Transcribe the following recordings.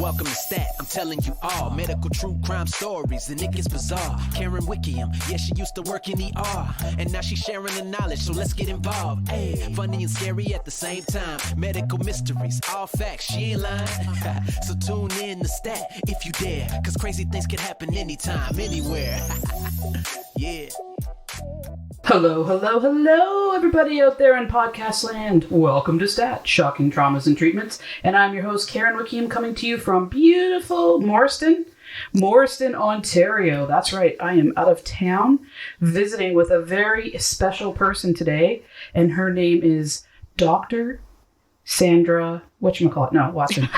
Welcome to Stat, I'm telling you all medical true crime stories, and it gets bizarre. Karen Wickham, yeah, she used to work in ER, and now she's sharing the knowledge, so let's get involved. Hey, funny and scary at the same time. Medical mysteries, all facts, she ain't lying. So tune in to Stat if you dare, cause crazy things can happen anytime, anywhere. Yeah. Hello, everybody out there in podcast land. Welcome to Stat, Shocking Traumas and Treatments. And I'm your host, Karen Wickham, coming to you from beautiful Morriston, Ontario. That's right, I am out of town visiting with a very special person today. And her name is Dr. Sandra, Watzin.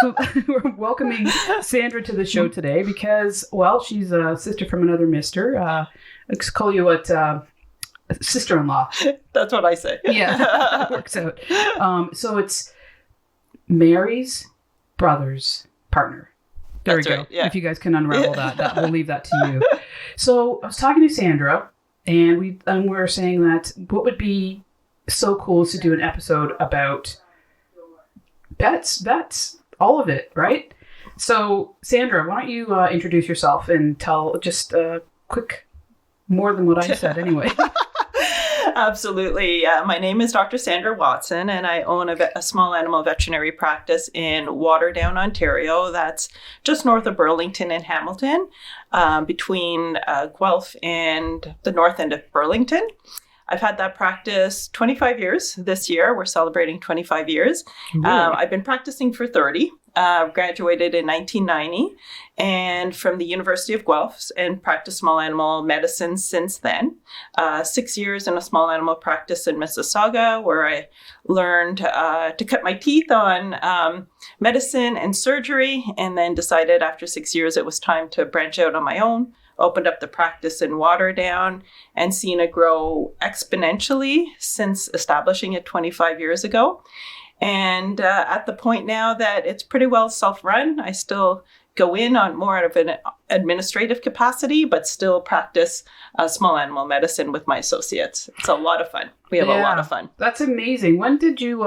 So we're welcoming Sandra to the show today because, well, she's a sister from another mister. Let's call you what, sister-in-law. That's what I say. Yeah, it works out. So it's Mary's brother's partner. There That's we go. Right, yeah. If you guys can unravel that, we'll leave that to you. So I was talking to Sandra, and we were saying that what would be so cool is to do an episode about pets, all of it, right? So, Sandra, why don't you introduce yourself and tell just a quick, more than what I said anyway. Absolutely. My name is Dr. Sandra Watzin, and I own a small animal veterinary practice in Waterdown, Ontario. That's just north of Burlington and Hamilton, between Guelph and the north end of Burlington. I've had that practice 25 years this year. We're celebrating 25 years. Really? I've been practicing for 30. Graduated in 1990 and from the University of Guelph and practiced small animal medicine since then. 6 years in a small animal practice in Mississauga where I learned to cut my teeth on medicine and surgery, and then decided after 6 years it was time to branch out on my own. Opened up the practice in Waterdown and seen it grow exponentially since establishing it 25 years ago. And at the point now that it's pretty well self-run, I still go in on more of an administrative capacity, but still practice small animal medicine with my associates. It's a lot of fun. We have a lot of fun. That's amazing. When did you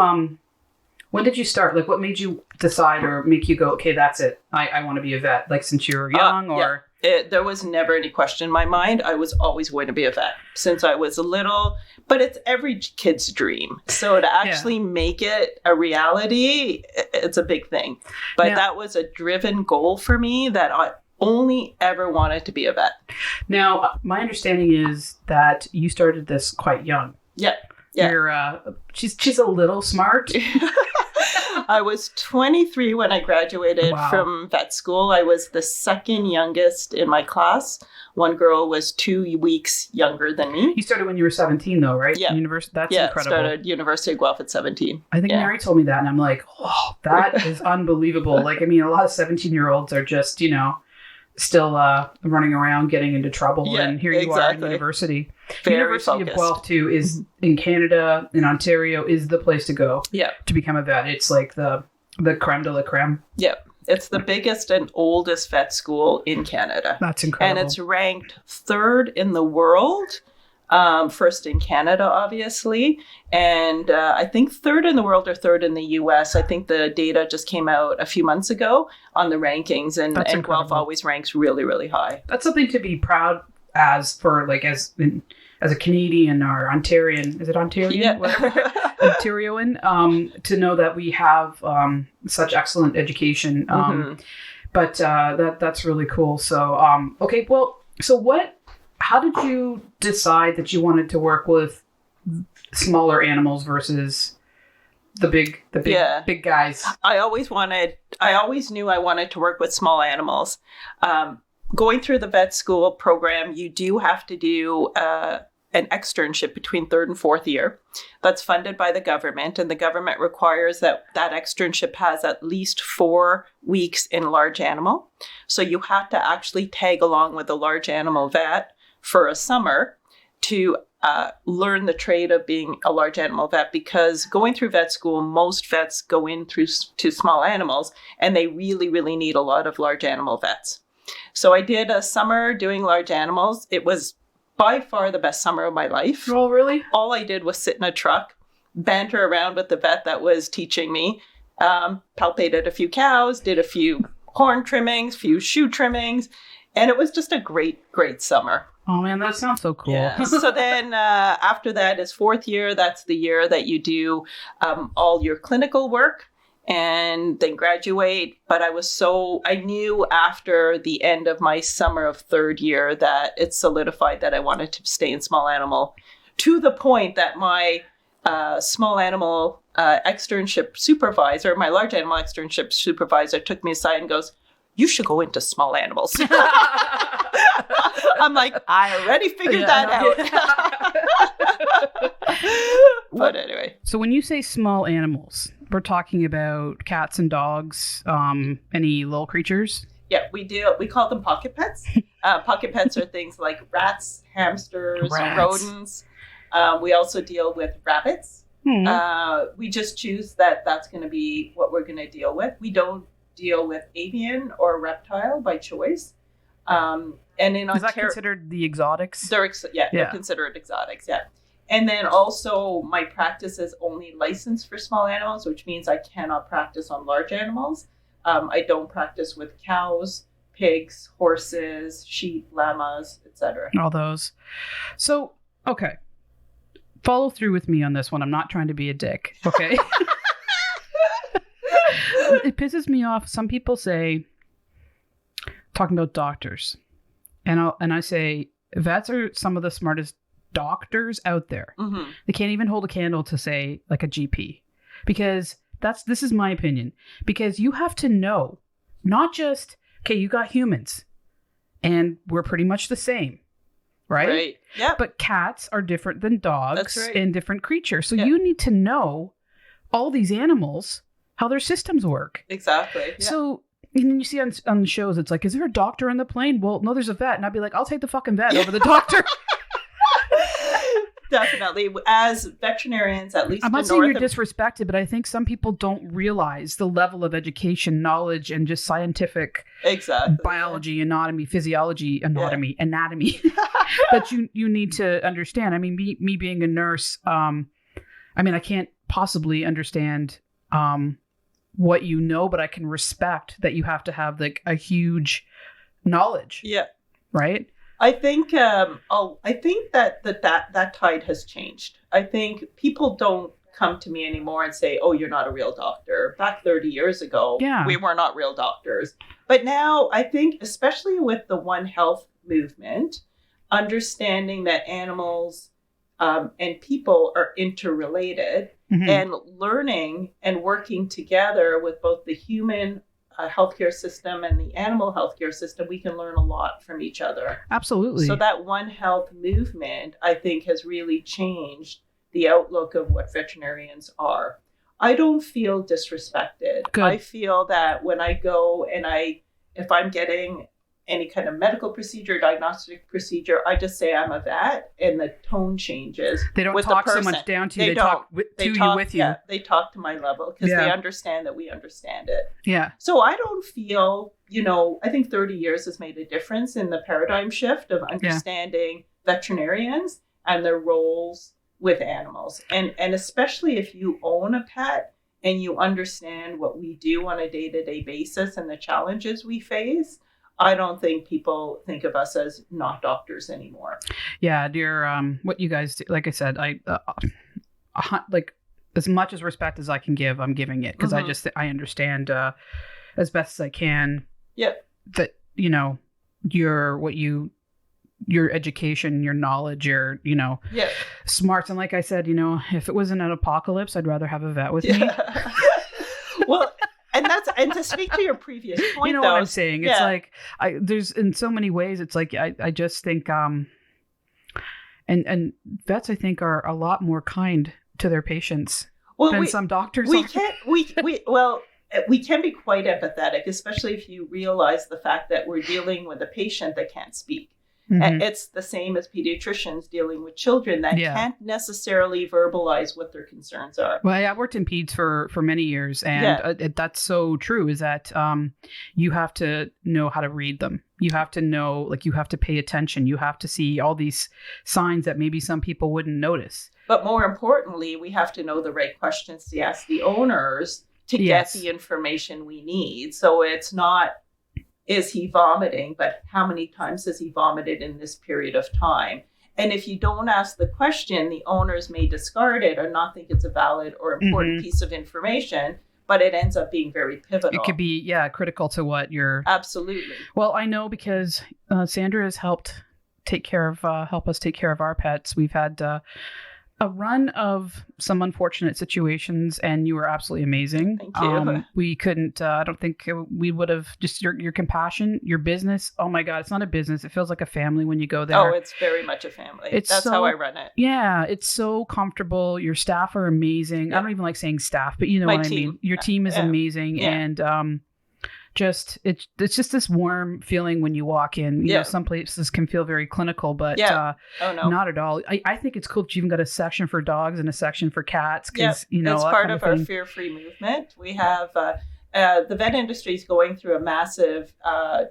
start? Like, what made you decide or make you go, okay, that's it. I want to be a vet. Like, since you were young or... Yeah. There was never any question in my mind. I was always going to be a vet since I was little, but it's every kid's dream. So to actually make it a reality, it's a big thing. But that was a driven goal for me that I only ever wanted to be a vet. Now, my understanding is that you started this quite young. Yeah. You're, she's a little smart. I was 23 when I graduated from vet school. I was the second youngest in my class. One girl was 2 weeks younger than me. You started when you were 17, though, right? Yeah. That's incredible. Started University of Guelph at 17. I think Mary told me that, and I'm like, oh, that is unbelievable. Like, I mean, a lot of 17-year-olds are just, still running around getting into trouble, and here you are in university. University of Guelph too is in Canada, in Ontario, is the place to go to become a vet. It's like the creme de la creme. It's the biggest and oldest vet school in Canada. That's incredible. And it's ranked third in the world. First in Canada, obviously, and I think third in the world or third in the U.S. I think the data just came out a few months ago on the rankings, and Guelph always ranks really, really high. That's something to be proud as a Canadian or Ontarian. Is it Ontarian? Yeah. Whatever. Ontarioan. To know that we have such excellent education. But that's really cool. So, okay, well, how did you decide that you wanted to work with smaller animals versus the big guys? I always knew I wanted to work with small animals. Going through the vet school program, you do have to do an externship between third and fourth year. That's funded by the government, and the government requires that externship has at least 4 weeks in large animal. So you have to actually tag along with a large animal vet for a summer to learn the trade of being a large animal vet, because going through vet school, most vets go in to small animals, and they really, really need a lot of large animal vets. So I did a summer doing large animals. It was by far the best summer of my life. Oh, really? All I did was sit in a truck, banter around with the vet that was teaching me, palpated a few cows, did a few horn trimmings, few shoe trimmings, and it was just a great summer. Oh man, that sounds so cool. Yeah. So then after that is fourth year. That's the year that you do all your clinical work and then graduate. But I knew after the end of my summer of third year that it solidified that I wanted to stay in small animal, to the point that my small animal externship supervisor, my large animal externship supervisor, took me aside and goes, "You should go into small animals." I'm like, I already figured that out. But anyway. So when you say small animals, we're talking about cats and dogs, any little creatures? Yeah, we call them pocket pets. Pocket pets are things like rats, hamsters, rodents. We also deal with rabbits. We just choose that that's going to be what we're going to deal with. We don't deal with avian or reptile by choice. And in Is that considered the exotics? They're considered exotics, yeah. And then also my practice is only licensed for small animals, which means I cannot practice on large animals. I don't practice with cows, pigs, horses, sheep, llamas, etc. All those. So, okay. Follow through with me on this one. I'm not trying to be a dick, okay? It pisses me off. Some people say, talking about doctors, and I say, vets are some of the smartest doctors out there. Mm-hmm. They can't even hold a candle to, say, like a GP, because this is my opinion, because you have to know, not just, okay, you got humans and we're pretty much the same, right? Yeah. But cats are different than dogs and different creatures. So Yeah. you need to know all these animals, how their systems work. Exactly. Yeah. So, and then you see on the shows, it's like, is there a doctor on the plane? Well, no, there's a vet. And I'd be like, I'll take the fucking vet over the doctor. Definitely. As veterinarians, at least I'm not saying you're disrespected, but I think some people don't realize the level of education, knowledge, and just scientific biology, anatomy, physiology, anatomy that you need to understand. I mean, me being a nurse, I mean, I can't possibly understand what you know, but I can respect that you have to have like a huge knowledge. Yeah. Right? I think that tide has changed. I think people don't come to me anymore and say, "Oh, you're not a real doctor." Back 30 years ago, we were not real doctors. But now I think, especially with the One Health movement, understanding that animals and people are interrelated, mm-hmm. and learning and working together with both the human healthcare system and the animal healthcare system, we can learn a lot from each other. Absolutely. So that One Health movement, I think, has really changed the outlook of what veterinarians are. I don't feel disrespected. Good. I feel that when I go and if I'm getting any kind of medical procedure, diagnostic procedure, I just say I'm a vet, and the tone changes. They don't talk so much down to you. They talk with you. Yeah, they talk to my level because they understand that we understand it. Yeah. So I don't feel, I think 30 years has made a difference in the paradigm shift of understanding veterinarians and their roles with animals. And especially if you own a pet and you understand what we do on a day-to-day basis and the challenges we face, I don't think people think of us as not doctors anymore. Yeah, dear. What you guys do, like I said, I like as much as respect as I can give, I'm giving it because mm-hmm. I understand as best as I can. Yep. That your education, your knowledge, your smarts, and like I said, if it wasn't an apocalypse, I'd rather have a vet with me. Well. And to speak to your previous point, what I'm saying? It's like there's in so many ways. It's like I just think and vets I think are a lot more kind to their patients than some doctors. We can be quite empathetic, especially if you realize the fact that we're dealing with a patient that can't speak. Mm-hmm. It's the same as pediatricians dealing with children that can't necessarily verbalize what their concerns are. Well, I worked in peds for many years, and that's so true, is that you have to know how to read them. You have to know, you have to pay attention. You have to see all these signs that maybe some people wouldn't notice. But more importantly, we have to know the right questions to ask the owners to get the information we need. So it's not, is he vomiting, but how many times has he vomited in this period of time? And if you don't ask the question, the owners may discard it or not think it's a valid or important piece of information, but it ends up being very pivotal. It could be, critical to what you're... Absolutely. Well, I know because Sandra has helped us take care of our pets. We've had a run of some unfortunate situations, and you were absolutely amazing. Thank you. We couldn't, I don't think we would have, just your compassion, your business. Oh my God, it's not a business. It feels like a family when you go there. Oh, it's very much a family. That's how I run it. Yeah, it's so comfortable. Your staff are amazing. I don't even like saying staff, but you know what I mean. Your team is amazing. Yeah. And it's just this warm feeling when you walk in. You know, some places can feel very clinical, but not at all. I think it's cool that you even got a section for dogs and a section for cats, because it's part of our fear-free movement. We have the vet industry is going through a massive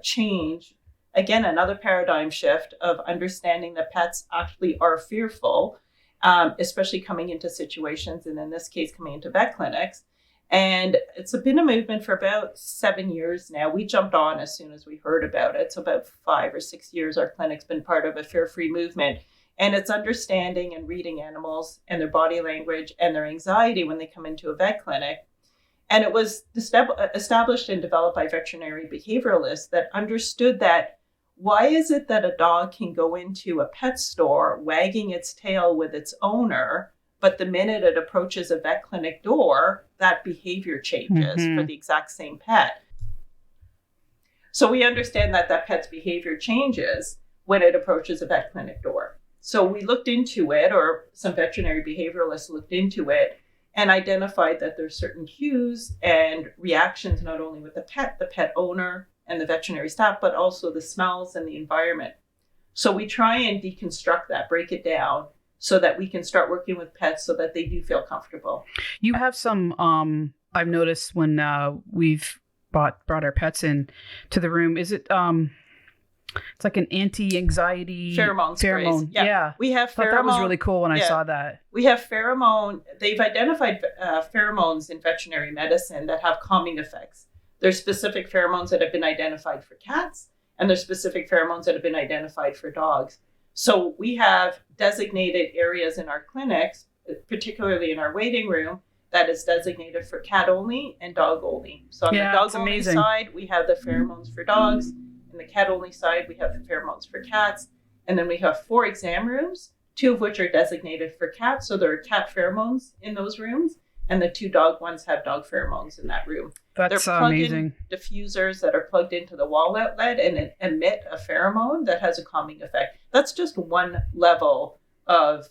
change. Again, another paradigm shift of understanding that pets actually are fearful, especially coming into situations, and in this case, coming into vet clinics. And it's been a movement for about 7 years now. We jumped on as soon as we heard about it. So about 5 or 6 years, our clinic's been part of a fear-free movement. And it's understanding and reading animals and their body language and their anxiety when they come into a vet clinic. And it was established and developed by veterinary behavioralists that understood that why is it that a dog can go into a pet store wagging its tail with its owner, but the minute it approaches a vet clinic door, that behavior changes for the exact same pet. So we understand that pet's behavior changes when it approaches a vet clinic door. So we looked into it, or some veterinary behavioralists looked into it, and identified that there's certain cues and reactions, not only with the pet owner and the veterinary staff, but also the smells and the environment. So we try and deconstruct that, break it down, so that we can start working with pets so that they do feel comfortable. You have some, I've noticed when we've brought our pets in to the room, is it, it's like an anti-anxiety pheromone. Yeah. We have pheromone. That was really cool when I saw that. We have pheromone. They've identified pheromones in veterinary medicine that have calming effects. There's specific pheromones that have been identified for cats, and there's specific pheromones that have been identified for dogs. So we have designated areas in our clinics, particularly in our waiting room, that is designated for cat only and dog only. So on the dog only side, we have the pheromones for dogs. On the cat only side, we have the pheromones for cats. And then we have 4 exam rooms, 2 of which are designated for cats. So there are cat pheromones in those rooms. And the 2 dog ones have dog pheromones in that room. That's They're amazing. Diffusers that are plugged into the wall outlet and emit a pheromone that has a calming effect. That's just one level of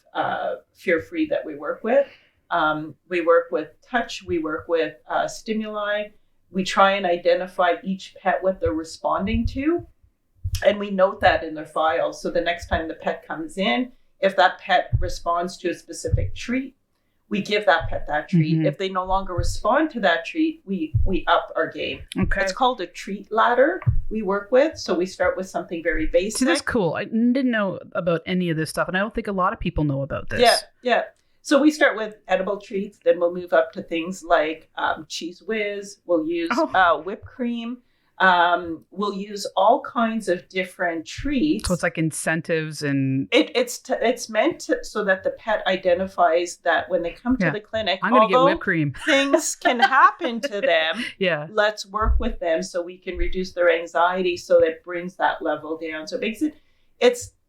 fear-free that we work with. We work with touch. We work with stimuli. We try and identify each pet what they're responding to. And we note that in their files. So the next time the pet comes in, if that pet responds to a specific treat, we give that pet that treat. If they no longer respond to that treat, we up our game. Okay. It's called a treat ladder we work with. So we start with something very basic. See, that's cool. I didn't know about any of this stuff, and I don't think a lot of people know about this. Yeah. So we start with edible treats, then we'll move up to things like Cheese Whiz. We'll use whipped cream. We'll use all kinds of different treats. So it's like incentives, and it's meant so that the pet identifies that when they come to the clinic, I'm going to get whipped cream. Things can happen to them. Yeah, let's work with them so we can reduce their anxiety, so that it brings that level down. So it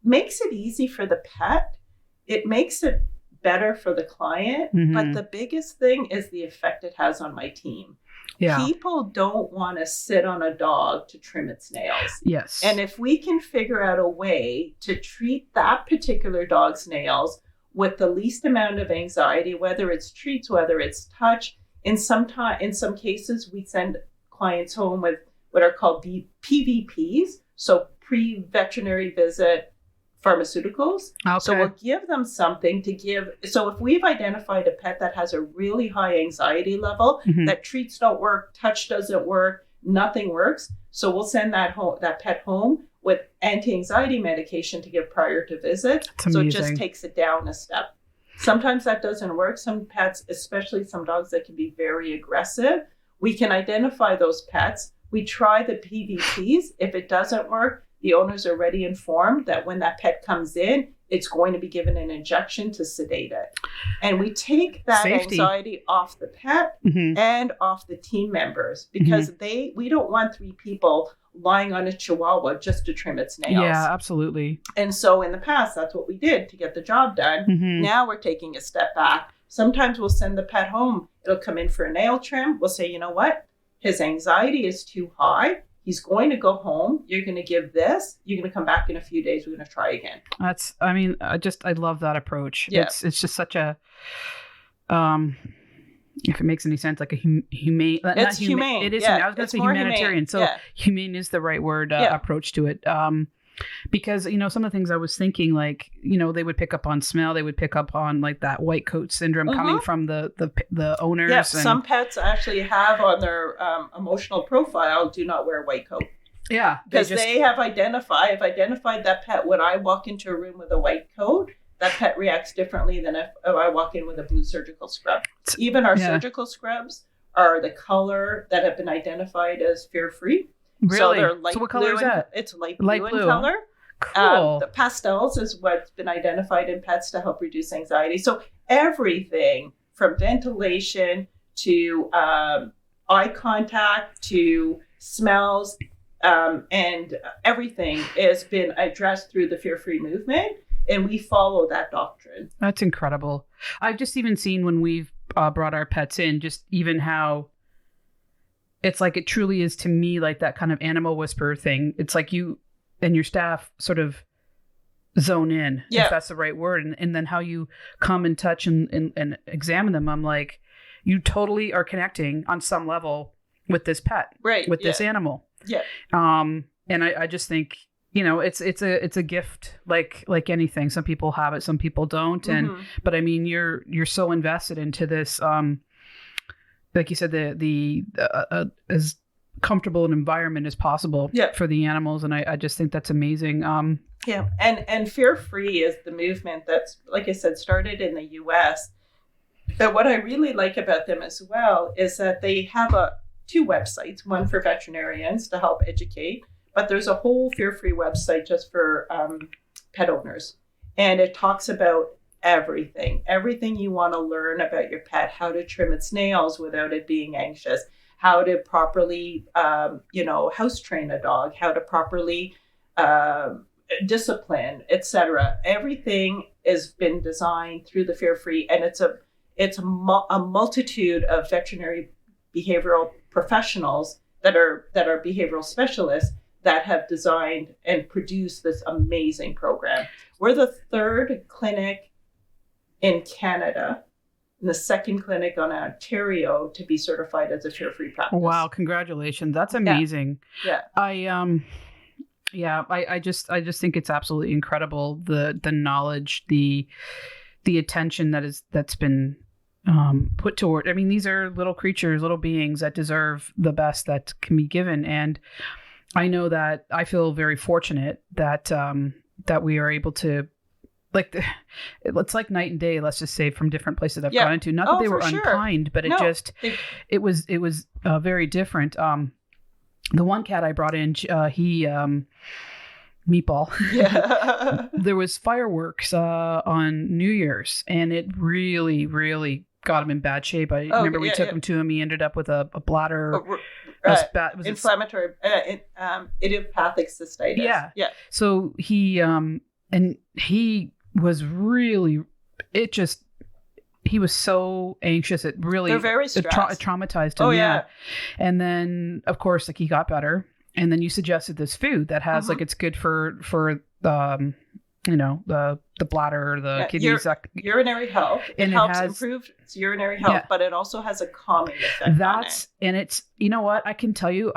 makes it easy for the pet. It makes it better for the client. But the biggest thing is the effect it has on my team. Yeah. People don't want to sit on a dog to trim its nails. Yes. And if we can figure out a way to treat that particular dog's nails with the least amount of anxiety, whether it's treats, whether it's touch, in some cases, we send clients home with what are called PVPs, so pre-veterinary visit pharmaceuticals. Okay. So we'll give them something to give. So if we've identified a pet that has a really high anxiety level, that treats don't work, touch doesn't work, nothing works. So we'll send that pet home with anti-anxiety medication to give prior to visit. So it just takes it down a step. Sometimes that doesn't work. Some pets, especially some dogs that can be very aggressive, we can identify those pets. We try the PVPs. If it doesn't work, the owners are already informed that when that pet comes in, it's going to be given an injection to sedate it. And we take that anxiety off the pet and off the team members, because we don't want 3 people lying on a chihuahua just to trim its nails. Yeah, absolutely. And so in the past, that's what we did to get the job done. Now we're taking a step back. Sometimes we'll send the pet home. It'll come in for a nail trim. We'll say, you know what? His anxiety is too high. He's going to go home. You're going to give this. You're going to come back in a few days. We're going to try again. I love that approach. Yeah. It's just such a, if it makes any sense, like a humane. It's humane. It is. Yeah. I was going to say humanitarian. So humane is the right word approach to it. Because, some of the things I was thinking, like, they would pick up on smell. They would pick up on like that white coat syndrome coming from the owners. Yeah, some pets actually have on their emotional profile, do not wear a white coat. Yeah. Because they have identified that pet. When I walk into a room with a white coat, that pet reacts differently than if I walk in with a blue surgical scrub. Even our surgical scrubs are the color that have been identified as fear-free. Really? So they're light what color is that? It's light blue in color. Cool. The pastels is what's been identified in pets to help reduce anxiety. So everything from ventilation to eye contact to smells and everything has been addressed through the fear-free movement. And we follow that doctrine. That's incredible. I've just even seen when we've brought our pets in, just even how it's like it truly is to me like that kind of animal whisperer thing. It's like you and your staff sort of zone in, if that's the right word. And then how you come and touch and examine them. I'm like, you totally are connecting on some level with this pet, with this animal. Yeah. And I just think, it's a gift like anything. Some people have it, some people don't. But I mean, you're so invested into this, like you said, the as comfortable an environment as possible for the animals. And I just think that's amazing. And fear-free is the movement that's, like I said, started in the US. But what I really like about them as well is that they have 2 websites, one for veterinarians to help educate, but there's a whole fear-free website just for pet owners. And it talks about everything you want to learn about your pet, how to trim its nails without it being anxious, how to properly, house train a dog, how to properly discipline, etc. Everything has been designed through the fear-free, and it's a multitude of veterinary behavioral professionals that are behavioral specialists that have designed and produced this amazing program. We're the 3rd clinic in Canada and the 2nd clinic on Ontario to be certified as a fear-free practice. Wow, congratulations. That's amazing. Yeah. I just think it's absolutely incredible, the knowledge, the attention that's been put toward. I mean, these are little creatures, little beings that deserve the best that can be given. And I know that I feel very fortunate that we are able to, it's like night and day, let's just say, from different places I've gone into. Not that they were unkind, but it was very different. The one cat I brought in, he Meatball. Yeah. There was fireworks on New Year's, and it really, really got him in bad shape. I remember we took him to him. He ended up with a bladder. Inflammatory, idiopathic cystitis. Yeah. Yeah. So he was really, he was so anxious. It really, they're very stressed. It traumatized him. Oh, yeah. And then, of course, he got better. And then you suggested this food that has it's good for the bladder, the kidneys, urinary health. It helps improve urinary health, but it also has a calming effect on it. And it's, you know what, I can tell you,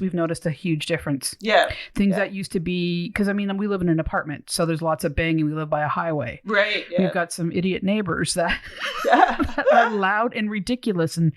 we've noticed a huge difference. Yeah. Things that used to be, because I mean, we live in an apartment, so there's lots of banging. We live by a highway. Right. Yeah. We've got some idiot neighbors that are loud and ridiculous and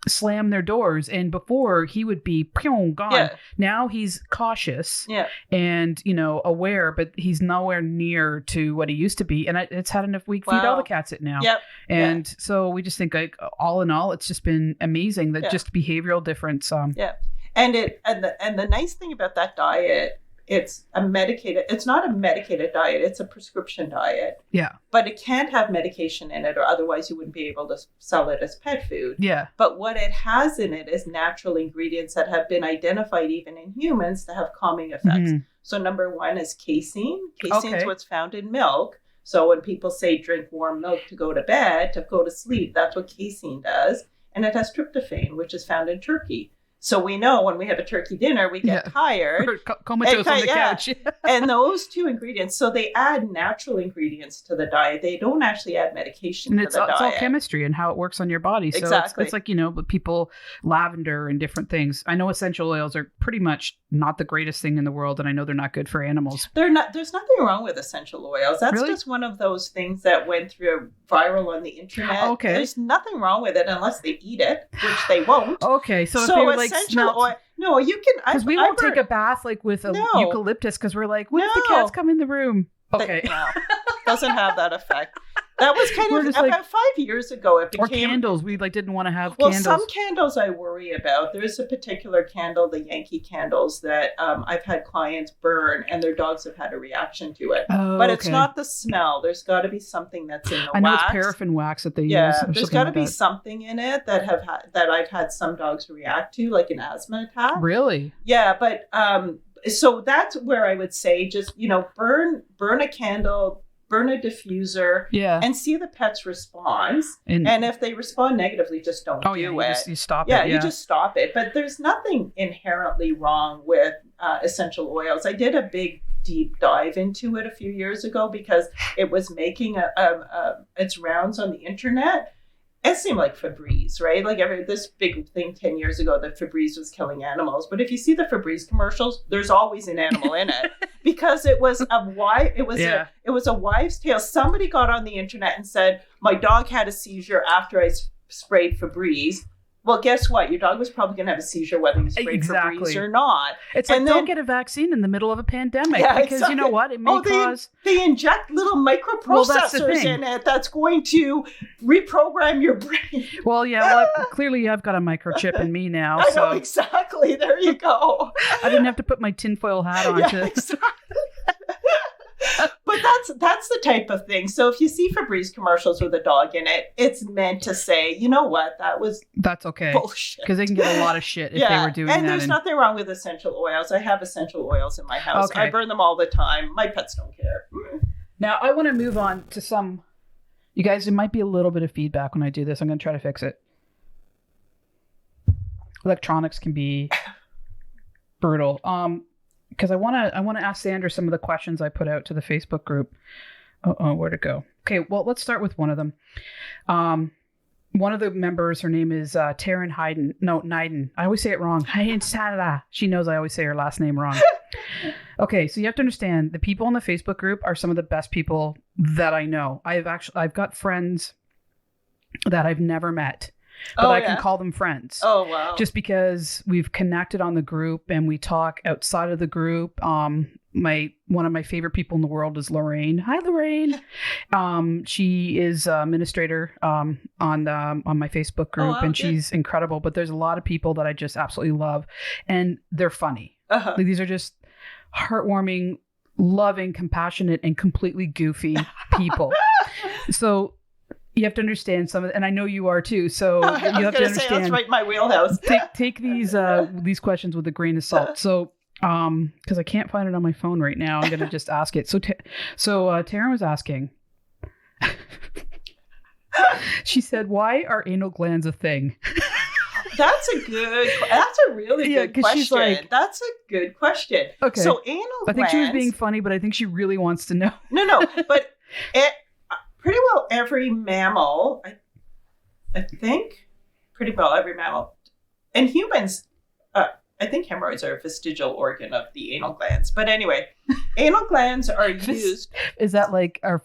slam their doors. And before, he would be gone. Yeah. Now he's cautious and, aware, but he's nowhere near to what he used to be. And it's had enough. We feed all the cats it now. Yep. And so we just think like all in all, it's just been amazing that just behavioral difference. Yeah. And the nice thing about that diet, it's not a medicated diet, it's a prescription diet. Yeah. But it can't have medication in it, or otherwise you wouldn't be able to sell it as pet food. Yeah. But what it has in it is natural ingredients that have been identified even in humans to have calming effects. Mm-hmm. So number one is casein. Casein is what's found in milk. So when people say drink warm milk to go to bed, to go to sleep, that's what casein does. And it has tryptophan, which is found in turkey. So we know when we have a turkey dinner, we get tired. Or comatose on the couch. And those two ingredients, so they add natural ingredients to the diet. They don't actually add medication to the diet. It's all chemistry and how it works on your body. So exactly. It's like, but people, lavender and different things. I know essential oils are pretty much not the greatest thing in the world, and I know they're not good for animals. They're not. There's nothing wrong with essential oils. That's just one of those things that went through viral on the internet. Okay. There's nothing wrong with it unless they eat it, which they won't. Okay. So if they were like oil, no, you can. Because we won't take a bath like with a eucalyptus because we're like, what if the cats come in the room? Okay. No, doesn't have that effect. That was kind of about 5 years ago. It became, or candles. We didn't want to have candles. Well, some candles I worry about. There's a particular candle, the Yankee candles, that I've had clients burn, and their dogs have had a reaction to it. Oh, but it's not the smell. There's got to be something that's in the wax. I know it's paraffin wax that they use. Yeah, there's got to be something in it that I've had some dogs react to, like an asthma attack. Really? Yeah, but so that's where I would say just burn a candle. Burn a diffuser, and see the pet's response. And if they respond negatively, just don't do it. You stop it. Yeah, you just stop it. But there's nothing inherently wrong with essential oils. I did a big deep dive into it a few years ago because it was making its rounds on the internet. It seemed like Febreze, right? Like this big thing 10 years ago that Febreze was killing animals. But if you see the Febreze commercials, there's always an animal in it because it was a wives' tale. Somebody got on the internet and said, my dog had a seizure after I sprayed Febreze. Well, guess what? Your dog was probably going to have a seizure whether you sprayed Febreze or not. It's like, don't get a vaccine in the middle of a pandemic because you know what? It may cause... They inject little microprocessors in it that's going to reprogram your brain. Well, clearly I've got a microchip in me now. I know, exactly. There you go. I didn't have to put my tinfoil hat on exactly. But that's the type of thing. So if you see Febreze commercials with a dog in it, it's meant to say, you know what, that's okay. Bullshit. Because they can get a lot of shit if they were doing that. And there's nothing wrong with essential oils. I have essential oils in my house. Okay. I burn them all the time. My pets don't care. Now I want to move on to some. You guys, there might be a little bit of feedback when I do this. I'm going to try to fix it. Electronics can be brutal. Because I want to ask Sandra some of the questions I put out to the Facebook group. Where'd it go? Okay, well, let's start with one of them. One of the members, her name is Taryn Nyden. I always say it wrong. Sandra. She knows I always say her last name wrong. Okay, so you have to understand the people in the Facebook group are some of the best people that I know. I've got friends that I've never met. But I can call them friends. Oh, wow. Just because we've connected on the group and we talk outside of the group. One of my favorite people in the world is Lorraine. Hi, Lorraine. She is administrator on my Facebook group, and she's incredible. But there's a lot of people that I just absolutely love, and they're funny. Uh-huh. Like, these are just heartwarming, loving, compassionate, and completely goofy people. So you have to understand some of, and I know you are too. So you have to understand. That's right in my wheelhouse. Take these questions with a grain of salt. So, because I can't find it on my phone right now, I'm gonna just ask it. So Taryn was asking. She said, "Why are anal glands a thing?" That's a really good question. She's like, that's a good question. Okay. So anal glands. I think she was being funny, but I think she really wants to know. No, but pretty well every mammal, I think, pretty well every mammal, and humans, I think hemorrhoids are a vestigial organ of the anal glands. But anyway, anal glands are used. Is that like our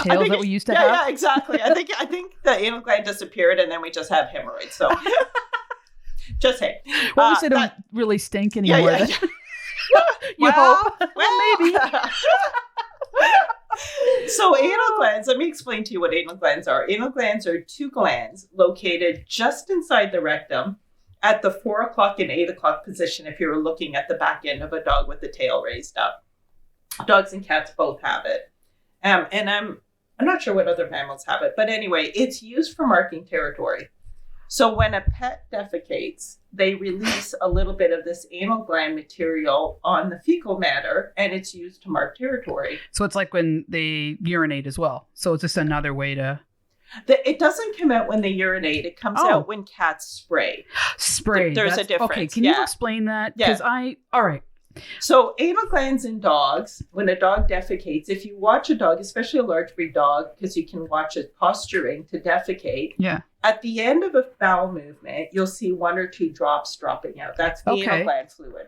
tail that we used to have? Yeah, exactly. I think the anal gland disappeared, and then we just have hemorrhoids. So, just saying. Well, at least they don't really stink anymore. You hope. Well, maybe. So anal glands, let me explain to you what anal glands are. Anal glands are 2 glands located just inside the rectum at the 4 o'clock and 8 o'clock position if you were looking at the back end of a dog with the tail raised up. Dogs and cats both have it. And I'm not sure what other mammals have it, but anyway, it's used for marking territory. So when a pet defecates, they release a little bit of this anal gland material on the fecal matter, and it's used to mark territory. So it's like when they urinate as well. So it's just another way to... It doesn't come out when they urinate. It comes out when cats spray. Spray. There's a difference. Okay, can you explain that? Because all right. So anal glands in dogs, when a dog defecates, if you watch a dog, especially a large breed dog, because you can watch it posturing to defecate, at the end of a bowel movement, you'll see 1 or 2 drops dropping out. That's the anal gland fluid.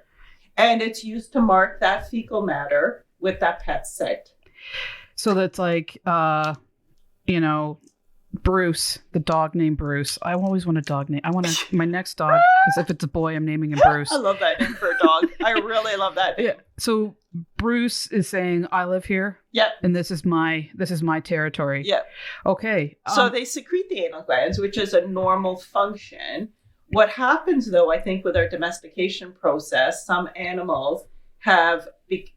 And it's used to mark that fecal matter with that pet's scent. So that's like, Bruce, the dog named Bruce. I always want a dog name. My next dog, is if it's a boy, I'm naming him Bruce. I love that name for a dog. I really love that name. Yeah. So Bruce is saying, I live here. Yeah. And this is my territory. Yeah. Okay. So they secrete the anal glands, which is a normal function. What happens, though, I think, with our domestication process, some animals have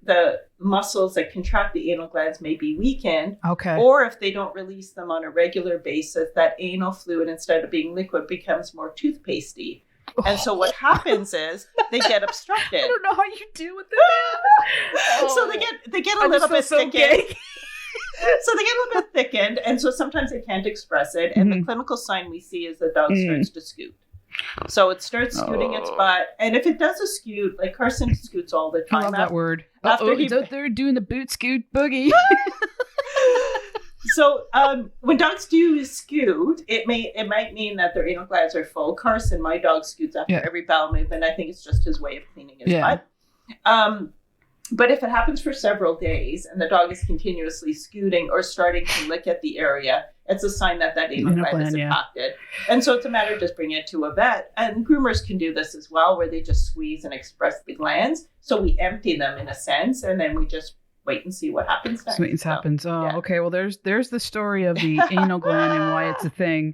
the muscles that contract the anal glands may be weakened. Okay. Or if they don't release them on a regular basis, that anal fluid, instead of being liquid, becomes more toothpastey. And so what happens is they get obstructed. I don't know how you deal with that. So they get a little bit thickened. So they get a little bit thickened, and so sometimes they can't express it. And the clinical sign we see is the dog starts to scoot. So it starts scooting its butt, and if it does a scoot, like Carson scoots all the time. I love that word. After he's out there doing the boot scoot boogie. So when dogs do scoot, it might mean that their anal glands are full. Carson, my dog, scoots after every bowel movement. I think it's just his way of cleaning his butt. But if it happens for several days and the dog is continuously scooting or starting to lick at the area, it's a sign that anal gland is impacted. And so it's a matter of just bringing it to a vet. And groomers can do this as well, where they just squeeze and express the glands. So we empty them in a sense, and then we just wait and see what happens next. Happens. Oh, yeah. Okay. Well, there's the story of the anal gland and why it's a thing.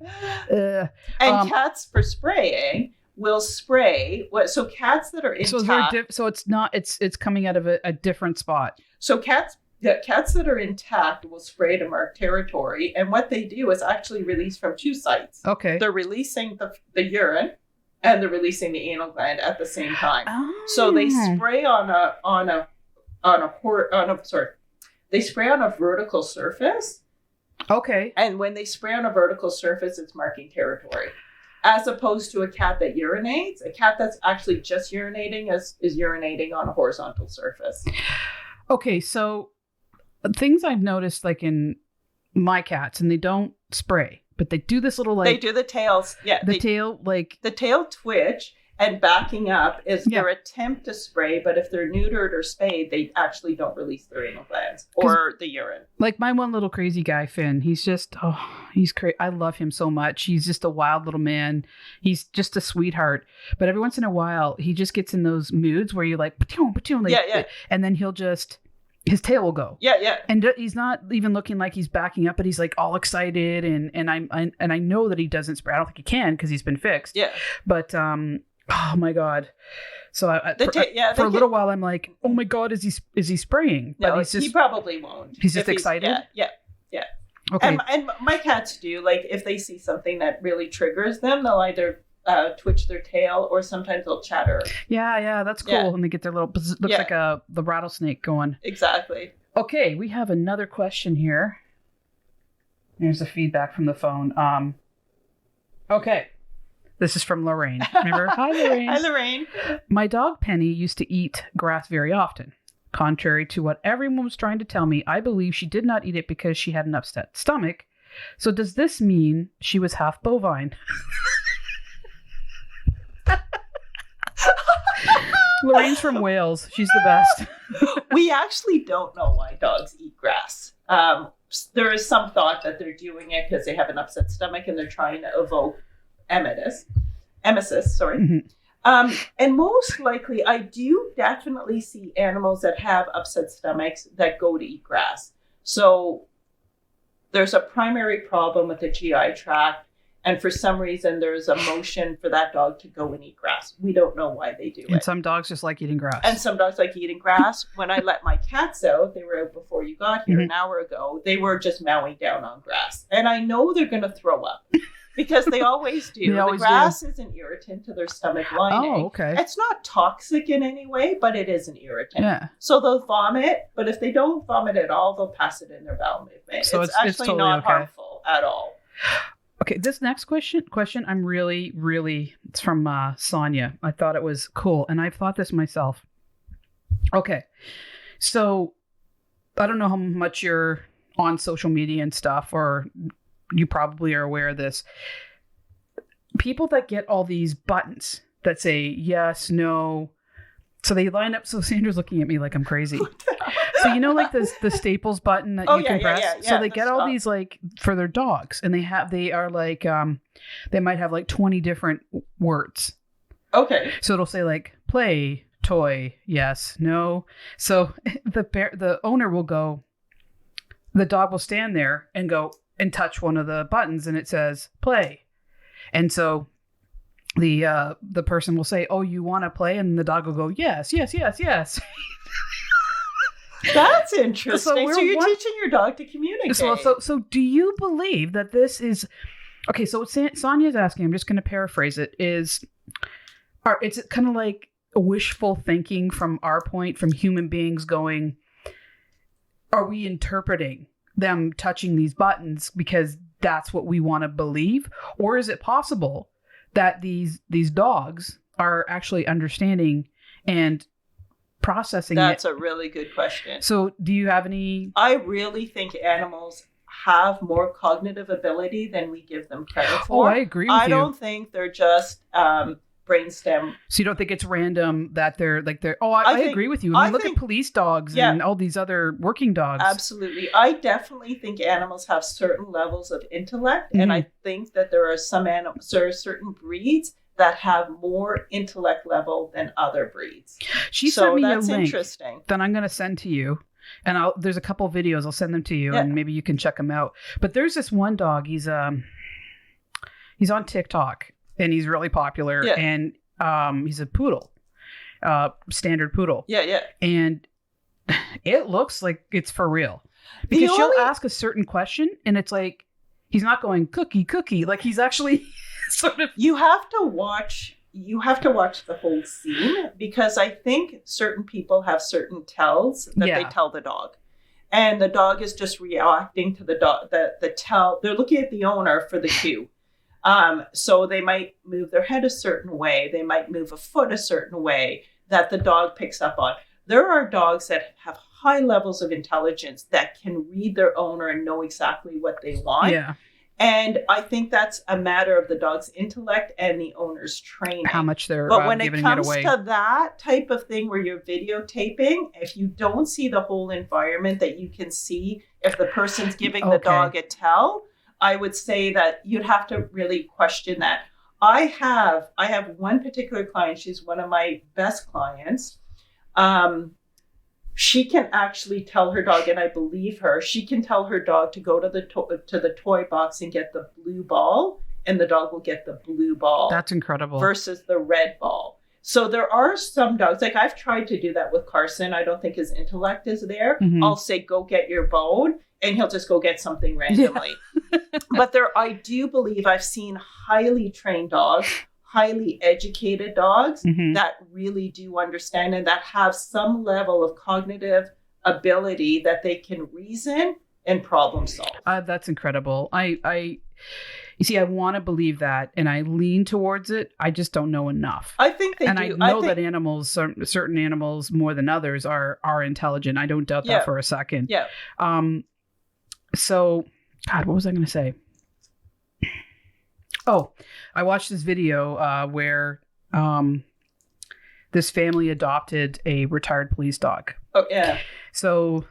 And cats, for spraying, will spray. So cats that are intact. So it's not. It's coming out of a different spot. So cats that are intact will spray to mark territory, and what they do is actually release from 2 sites. Okay. They're releasing the urine, and they're releasing the anal gland at the same time. Oh. So they spray they spray on a vertical surface. Okay. And when they spray on a vertical surface, it's marking territory. As opposed to a cat that urinates, a cat that's actually just urinating is urinating on a horizontal surface. Okay, so things I've noticed, like in my cats, and they don't spray, but they do this little they do the tails. Yeah, the tail twitch. And backing up is their attempt to spray, but if they're neutered or spayed, they actually don't release their anal glands or the urine. Like my one little crazy guy, Finn, he's just, he's crazy. I love him so much. He's just a wild little man. He's just a sweetheart. But every once in a while, he just gets in those moods where you're like, and then he'll just, his tail will go. Yeah. And he's not even looking like he's backing up, but he's like all excited. And I know that he doesn't spray. I don't think he can because he's been fixed. Yeah. But, oh my God! So for a little while, I'm like, oh my God, is he spraying? No, but he probably won't. He's just excited. Yeah. Okay. And my cats do, like, if they see something that really triggers them, they'll either twitch their tail or sometimes they'll chatter. Yeah, that's cool. And they get their little looks like the rattlesnake going. Exactly. Okay, we have another question here. There's the feedback from the phone. Okay. This is from Lorraine. Remember? Hi, Lorraine. Hi, Lorraine. My dog Penny used to eat grass very often. Contrary to what everyone was trying to tell me, I believe she did not eat it because she had an upset stomach. So does this mean she was half bovine? Lorraine's from Wales. She's the best. We actually don't know why dogs eat grass. There is some thought that they're doing it because they have an upset stomach and they're trying to evoke emesis. Mm-hmm. And most likely, I do definitely see animals that have upset stomachs that go to eat grass. So there's a primary problem with the GI tract, and for some reason there's a motion for that dog to go and eat grass. We don't know why they do it. And some dogs just like eating grass. And some dogs like eating grass. When I let my cats out, they were out before you got here an hour ago, they were just mowing down on grass. And I know they're going to throw up because they always do. The grass is an irritant to their stomach lining. Oh, okay. It's not toxic in any way, but it is an irritant. Yeah. So they'll vomit, but if they don't vomit at all, they'll pass it in their bowel movement. So it's actually totally not okay. harmful at all. Okay, this next question, I'm really, it's from Sonia. I thought it was cool, and I've thought this myself. Okay, so I don't know how much you're on social media and stuff, or you probably are aware of this. People that get all these buttons that say yes, no, so they line up. So Sandra's looking at me like I'm crazy. So you know, like the Staples button that you can press. Yeah, so they get all these like for their dogs, and they are like they might have like 20 different words. Okay. So it'll say like play, toy, yes, no. So the owner will go. The dog will stand there and go and touch one of the buttons, and it says play, and so the person will say, "Oh, you want to play?" And the dog will go, "Yes, yes, yes, yes." That's interesting. So you're teaching your dog to communicate. So do you believe that this is okay? So what Sonia's asking, I'm just going to paraphrase it. Is it kind of like a wishful thinking from our point, from human beings going? Are we interpreting them touching these buttons because that's what we want to believe, or is it possible that these dogs are actually understanding and processing That's a really good question. So do you have any? I really think animals have more cognitive ability than we give them credit for. Oh, I agree with you. I don't think they're just brainstem. So you don't think it's random that they're I agree with you. I mean, look at police dogs and all these other working dogs. Absolutely. I definitely think animals have certain levels of intellect. And I think that there are certain breeds that have more intellect level than other breeds. She sent me a link interesting. That I'm going to send to you. And there's a couple of videos. I'll send them to you and maybe you can check them out. But there's this one dog. He's on TikTok and he's really popular. Yeah. And he's a poodle, standard poodle. Yeah, yeah. And it looks like it's for real. Because she'll ask a certain question and it's like, he's not going cookie, cookie. Like he's actually... sort of. You have to watch the whole scene because I think certain people have certain tells that they tell the dog. And the dog is just reacting to the dog, the tell. They're looking at the owner for the cue. So they might move their head a certain way. They might move a foot a certain way that the dog picks up on. There are dogs that have high levels of intelligence that can read their owner and know exactly what they want. Yeah. And I think that's a matter of the dog's intellect and the owner's training. How much they're But when giving it comes away. to that type of thing where you're videotaping, if you don't see the whole environment that you can see if the person's giving the dog a tell, I would say that you'd have to really question that. I have one particular client. She's one of my best clients. She can actually tell her dog, and I believe her, she can tell her dog to go to the toy box and get the blue ball, and the dog will get the blue ball. That's incredible. Versus the red ball. So there are some dogs, like I've tried to do that with Carson. I don't think his intellect is there. Mm-hmm. I'll say, go get your bone, and he'll just go get something randomly. Yeah. But I do believe I've seen highly trained dogs, highly educated dogs that really do understand and that have some level of cognitive ability that they can reason and problem solve. That's incredible. You see, I want to believe that and I lean towards it. I just don't know enough. I think they do. I know that animals, certain animals more than others are intelligent. I don't doubt that for a second. Yeah. So, God, what was I going to say? Oh, I watched this video where this family adopted a retired police dog. Oh, yeah. So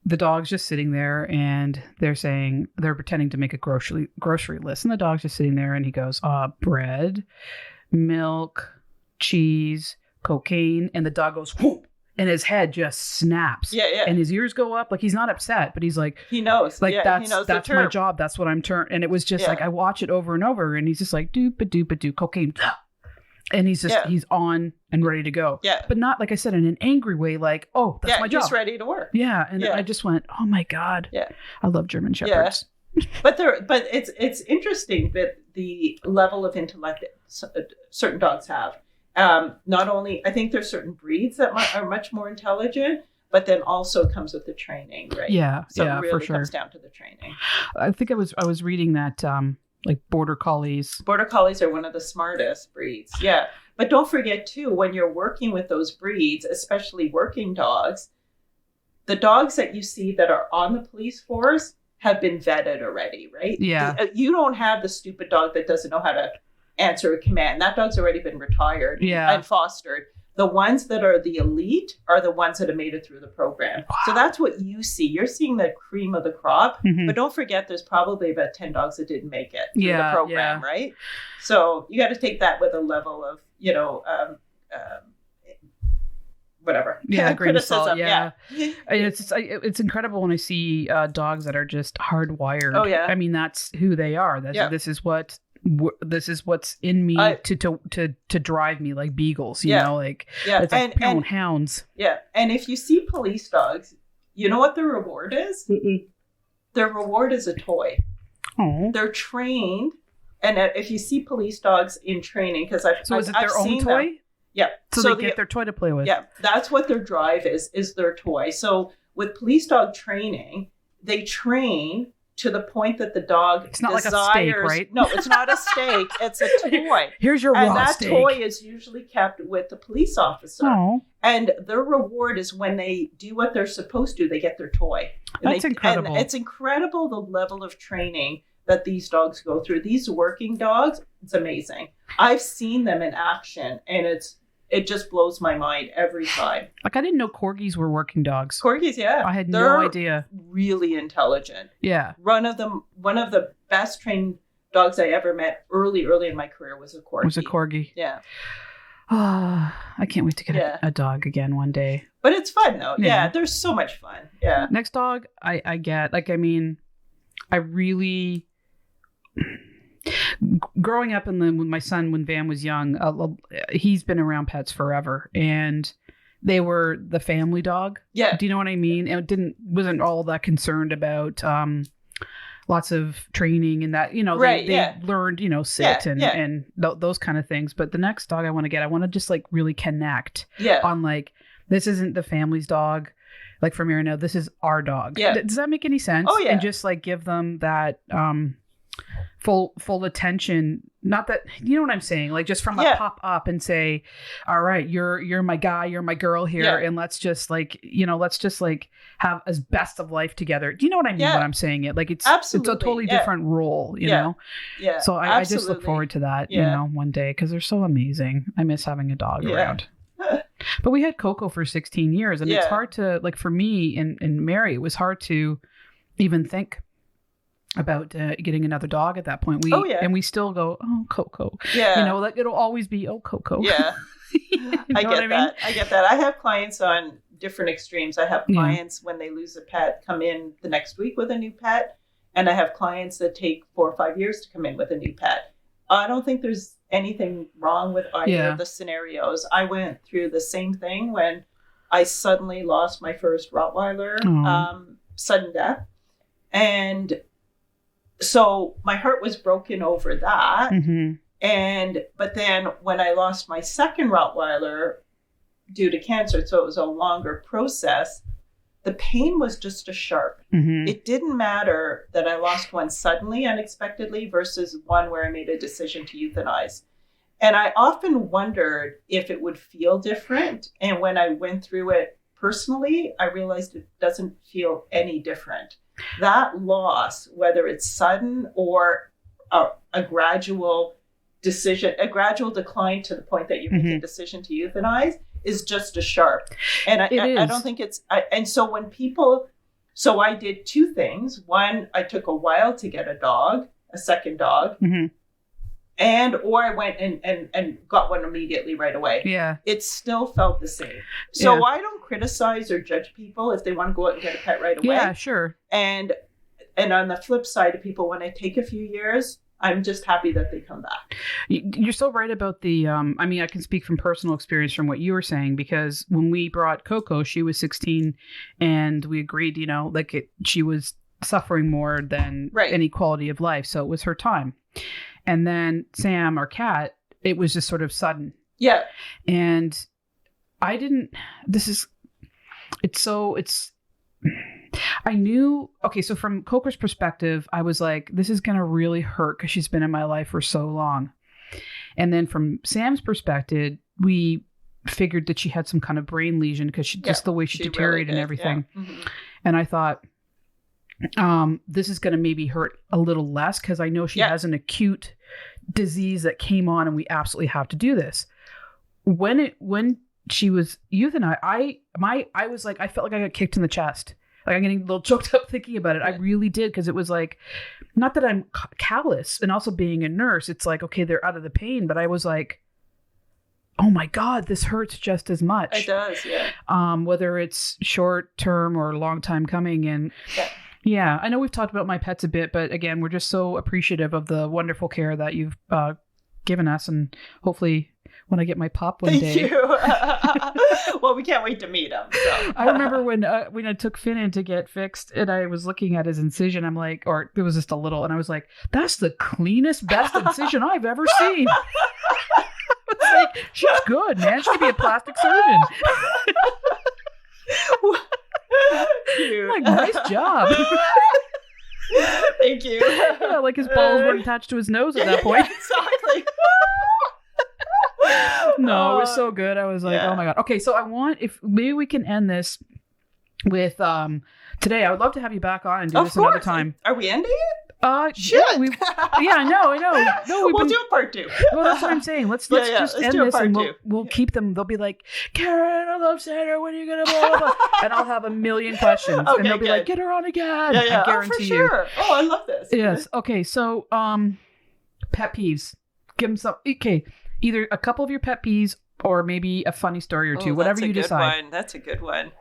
the dog's just sitting there and they're pretending to make a grocery list. And the dog's just sitting there and he goes, bread, milk, cheese, cocaine. And the dog goes, whoop, and his head just snaps. Yeah. And his ears go up. Like, he's not upset, but he's like, he knows. Like, Yeah, he knows that's my job. That's what I'm And it was just like, I watch it over and over, and he's just like, doop-a-doop-a-doo, cocaine. And he's just, he's on and ready to go. Yeah. But not, like I said, in an angry way, like, oh, that's my job. He's ready to work. Yeah. And I just went, oh my God. Yeah. I love German Shepherds. Yeah. But it's interesting that the level of intellect that certain dogs have. Not only, I think there's certain breeds that are much more intelligent, but then also comes with the training, right? Yeah. So yeah, it really for sure. comes down to the training. I think I was reading that, like Border Collies. Border Collies are one of the smartest breeds. Yeah. But don't forget too, when you're working with those breeds, especially working dogs, the dogs that you see that are on the police force have been vetted already, right? Yeah. You don't have the stupid dog that doesn't know how to answer a command. That dog's already been retired and fostered. The ones that are the elite are the ones that have made it through the program. Wow. So that's what you see. You're seeing the cream of the crop, but don't forget there's probably about 10 dogs that didn't make it through the program, right? So you got to take that with a level of, whatever. Yeah, criticism. Yeah. It's incredible when I see dogs that are just hardwired. Oh, yeah. I mean, that's who they are. This is what's in me to drive me, like beagles, you know, like it's like and hounds. Yeah. And if you see police dogs, you know what the reward is? Mm-mm. Their reward is a toy. Oh. They're trained. And if you see police dogs in training, because is it their own toy? Them. Yeah. So they get their toy to play with. Yeah. That's what their drive is their toy. So with police dog training, they train to the point that the dog it's not like a steak, right? No, it's not a steak. It's a toy. Here's your raw steak. And that toy is usually kept with the police officer. Oh. And their reward is when they do what they're supposed to, they get their toy. That's incredible. And it's incredible the level of training that these dogs go through. These working dogs, it's amazing. I've seen them in action, and it just blows my mind every time. Like, I didn't know corgis were working dogs. Corgis, yeah. I had no idea. Really intelligent. Yeah. One of the best trained dogs I ever met early in my career was a corgi. Yeah. Oh, I can't wait to get a dog again one day. But it's fun, though. Yeah, there's so much fun. Yeah. Next dog I get, like, I mean, I really... Growing up with my son when Van was young, he's been around pets forever, and they were the family dog. Yeah. Do you know what I mean? And wasn't all that concerned about lots of training and that, they learned, sit and those kind of things. But the next dog I want to just like really connect on like, this isn't the family's dog. Like for Marino, this is our dog. Yeah. Does that make any sense? Oh, yeah. And just like give them that full attention. Not that, you know what I'm saying? Like just from a pop up and say, all right, you're my guy, you're my girl here. And let's just like have as best of life together. Do you know what I mean when I'm saying it? Like it's absolutely. It's a totally different role, you know? Yeah. So I just look forward to that, one day, because they're so amazing. I miss having a dog around. But we had Coco for 16 years, and it's hard to, like for me and Mary, it was hard to even think about getting another dog at that point. And we still go, oh, Coco. Yeah. Like it'll always be, oh, Coco. Yeah. I get that. I have clients on different extremes. I have clients when they lose a pet come in the next week with a new pet. And I have clients that take 4 or 5 years to come in with a new pet. I don't think there's anything wrong with either of the scenarios. I went through the same thing when I suddenly lost my first Rottweiler, sudden death. And so my heart was broken over that. Mm-hmm. But then when I lost my second Rottweiler due to cancer, so it was a longer process, the pain was just as sharp. Mm-hmm. It didn't matter that I lost one suddenly, unexpectedly, versus one where I made a decision to euthanize. And I often wondered if it would feel different. And when I went through it personally, I realized it doesn't feel any different. That loss, whether it's sudden or a gradual decision, a gradual decline to the point that you make a decision to euthanize, is just as sharp. And I don't think it's, and so when people, so I did two things. One, I took a while to get a second dog. Mm-hmm. or I went and got one immediately right away. Yeah. It still felt the same. So I don't criticize or judge people if they want to go out and get a pet right away. Yeah, sure. And on the flip side of people, when I take a few years, I'm just happy that they come back. You're so right about the, I mean, I can speak from personal experience from what you were saying, because when we brought Coco, she was 16 and we agreed, she was suffering more than any quality of life. So it was her time. And then Sam, our cat, it was just sort of sudden. Yeah. And I knew, okay, so from Coco's perspective, I was like, this is going to really hurt because she's been in my life for so long. And then from Sam's perspective, we figured that she had some kind of brain lesion because just the way she deteriorated really and everything. Yeah. Mm-hmm. And I thought, this is going to maybe hurt a little less because I know she has an acute disease that came on and we absolutely have to do this. When she was euthanized, I was like, I felt like I got kicked in the chest. Like I'm getting a little choked up thinking about it. I really did, because it was like, not that I'm callous, and also being a nurse, it's like, okay, they're out of the pain, but I was like, oh my God, this hurts just as much. It does, yeah. Whether it's short term or long time coming. And yeah, I know we've talked about my pets a bit, but again, we're just so appreciative of the wonderful care that you've given us, and hopefully when I get my pup one day. Thank you. Well, we can't wait to meet him. So. I remember when I took Finn in to get fixed, and I was looking at his incision. I'm like, or it was just a little, and I was like, that's the cleanest, best incision I've ever seen. It's like, she's good, man. She could be a plastic surgeon. Like, nice job. Thank you. Yeah, like his balls weren't attached to his nose at that point. Yeah, exactly. No, it was so good. I was like, oh my God. Okay, so if maybe we can end this with today. I would love to have you back on and do this another time. Are we ending it? Shit. Yeah, I know. No, we'll do a part 2. Well, that's what I'm saying. Let's just end this and we'll keep them. They'll be like, Karen, I love Sandra. When are you gonna blah, blah, blah? And I'll have a million questions, and they'll be like, get her on again. Yeah. I guarantee for sure. you. Oh, I love this. Yes. Okay. So, pet peeves. Give them some. Okay. Either a couple of your pet peeves or maybe a funny story or two, whatever you decide. That's a good one.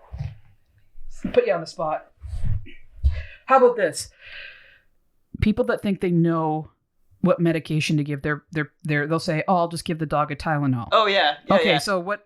Put you on the spot. How about this? People that think they know what medication to give, they'll say, "Oh, I'll just give the dog a Tylenol." Oh yeah. Okay, yeah. so what?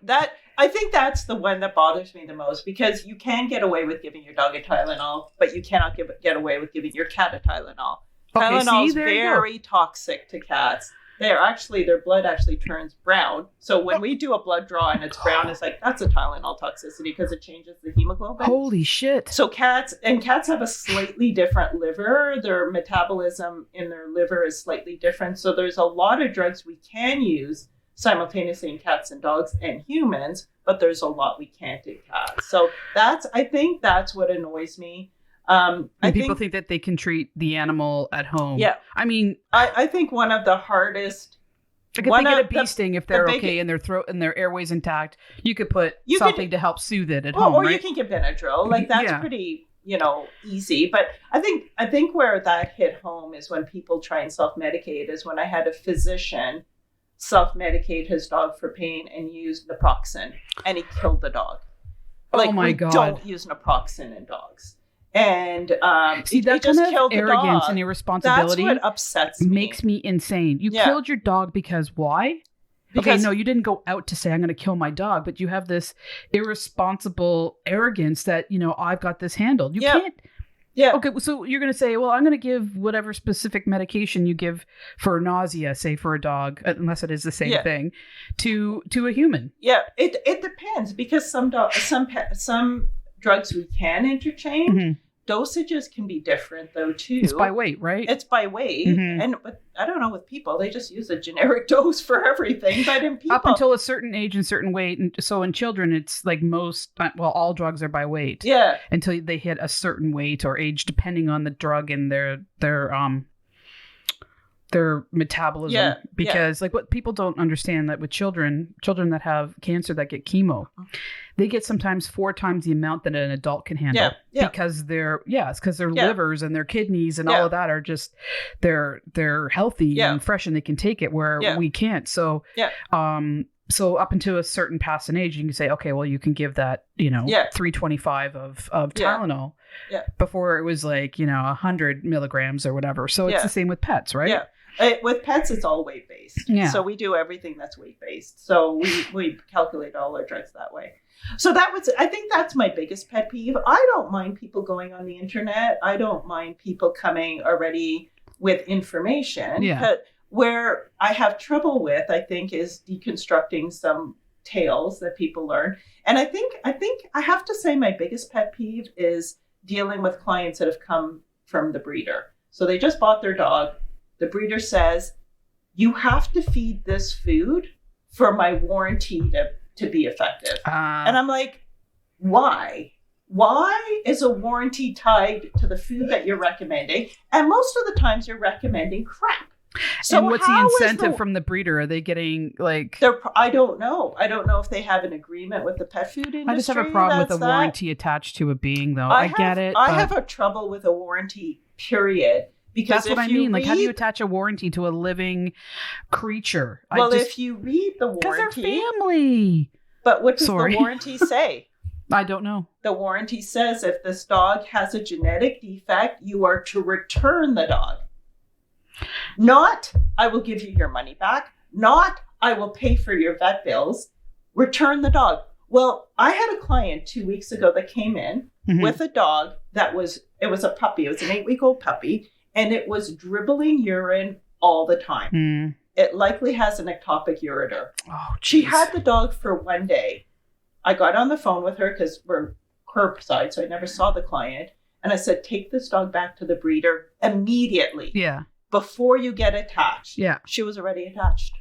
I think that's the one that bothers me the most, because you can get away with giving your dog a Tylenol, but you cannot get away with giving your cat a Tylenol. Tylenol is very toxic to cats. Their blood actually turns brown. So when we do a blood draw and it's brown, it's like, that's a Tylenol toxicity because it changes the hemoglobin. Holy shit. So cats have a slightly different liver. Their metabolism in their liver is slightly different. So there's a lot of drugs we can use simultaneously in cats and dogs and humans, but there's a lot we can't in cats. So I think that's what annoys me. People think that they can treat the animal at home. Yeah. I mean, I think one of the hardest. Like if they get a bee sting, if they're okay and their throat and their airways intact, you could put something to help soothe it at home. Or you can get Benadryl. Like that's pretty, easy. But I think where that hit home is when people try and self-medicate, is when I had a physician self-medicate his dog for pain and use naproxen, and he killed the dog. Oh my God. Don't use naproxen in dogs. And see, that kind of arrogance and irresponsibility, that's what upsets me. Makes me insane. You killed your dog because why? Because no, you didn't go out to say I'm going to kill my dog, but you have this irresponsible arrogance that I've got this handled. You can't. Yeah. Okay, so you're going to say, well, I'm going to give whatever specific medication you give for nausea, say for a dog, unless it is the same thing, to a human. Yeah, it depends, because some drugs we can interchange. Mm-hmm. Dosages can be different though too. It's by weight, right? It's by weight. Mm-hmm. But I don't know, with people, they just use a generic dose for everything. But in people, up until a certain age and certain weight, and so in children, it's like all drugs are by weight. Yeah. Until they hit a certain weight or age, depending on the drug and their their metabolism, because like what people don't understand that with children that have cancer that get chemo, they get sometimes 4 times the amount that an adult can handle because it's because their livers and their kidneys and all of that are just they're healthy and fresh and they can take it where we can't. So so up until a certain passing age, you can say, okay, well, you can give that, 325 of Tylenol. Yeah. Before it was like, 100 milligrams or whatever. So it's the same with pets, right? Yeah. With pets, it's all weight-based. Yeah. So we do everything that's weight-based. So we calculate all our drugs that way. So I think that's my biggest pet peeve. I don't mind people going on the internet. I don't mind people coming already with information. Yeah. But where I have trouble with, I think, is deconstructing some tales that people learn. And I think I have to say my biggest pet peeve is dealing with clients that have come from the breeder. So they just bought their dog. The breeder says, you have to feed this food for my warranty to be effective. And I'm like, why? Why is a warranty tied to the food that you're recommending? And most of the times you're recommending crap. So and what's the incentive from the breeder? Are they getting like... I don't know. I don't know if they have an agreement with the pet food industry. I just have a problem with a warranty attached to a being, though. I get it. I have a trouble with a warranty, period. Because that's what I mean. Like, how do you attach a warranty to a living creature? Well, if you read the warranty... Because they're family. But what does the warranty say? I don't know. The warranty says if this dog has a genetic defect, you are to return the dog. Not, I will give you your money back. Not, I will pay for your vet bills. Return the dog. Well, I had a client 2 weeks ago that came in with a dog it was a puppy. It was an 8-week-old puppy. And it was dribbling urine all the time. It likely has an ectopic ureter. Oh, she had the dog for 1 day. I got on the phone with her because we're curbside, so I never saw the client. And I said, take this dog back to the breeder immediately. Yeah. Before you get attached. Yeah. She was already attached.